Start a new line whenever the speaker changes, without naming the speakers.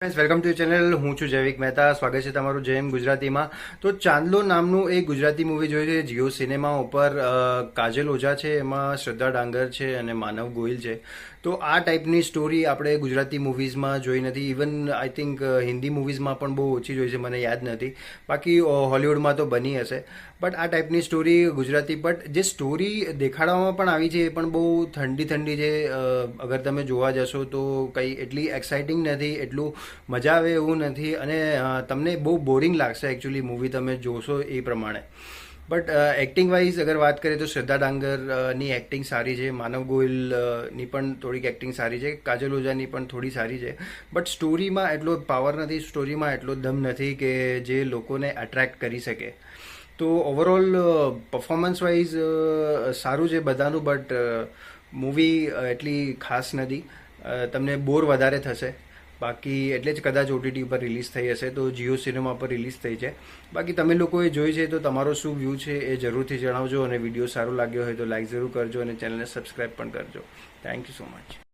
Friends welcome to channel. હું છું જૈવિક મહેતા. સ્વાગત છે તમારું જેમ ગુજરાતીમાં. તો ચાંદલો નામનું એક ગુજરાતી મૂવી જોયું છે જીઓ સિનેમા ઉપર. કાજલ ઓઝા છે, એમાં શ્રદ્ધા ડાંગર છે અને માનવ ગોહિલ છે. તો આ ટાઈપની સ્ટોરી આપણે ગુજરાતી મૂવીઝમાં જોઈ નથી. ઇવન આઈ થિંક હિન્દી મૂવીઝમાં પણ બહુ ઓછી જોઈ છે, મને યાદ નથી. બાકી હોલિવૂડમાં તો બની હશે. બટ આ ટાઈપની સ્ટોરી ગુજરાતી, બટ જે સ્ટોરી દેખાડવામાં પણ આવી છે એ પણ બહુ ઠંડી ઠંડી છે. અગર તમે જોવા જશો તો કંઈ એટલી એક્સાઇટિંગ નથી, એટલું મજા આવે એવું નથી, અને તમને બહુ બોરિંગ લાગશે એકચ્યુઅલી મૂવી તમે જોશો એ પ્રમાણે. બટ એક્ટિંગ વાઇઝ અગર વાત કરીએ તો શ્રદ્ધા ડાંગરની એક્ટિંગ સારી છે, માનવ ગોહિલની પણ થોડીક એક્ટિંગ સારી છે, કાજલ ઓઝાની પણ થોડી સારી છે. બટ સ્ટોરીમાં એટલો પાવર નથી, સ્ટોરીમાં એટલો દમ નથી કે જે લોકોને એટ્રેક્ટ કરી શકે. તો ઓવરઓલ પરફોર્મન્સ વાઇઝ સારું છે બધાનું, બટ મૂવી એટલી ખાસ નથી. તમને બોર વધારે થશે. બાકી એટલે જ કદાચ ઓટીટી પર રિલીઝ થઈ હશે, તો જીઓ સિનેમા પર રિલીઝ થઈ છે. બાકી તમે લોકોએ જોઈ છે તો તમારો શું વ્યૂ છે એ જરૂરથી જણાવજો, અને વિડીયો સારો લાગ્યો હોય તો લાઈક જરૂર કરજો અને ચેનલને સબસ્ક્રાઈબ પણ કરજો. Thank you so much.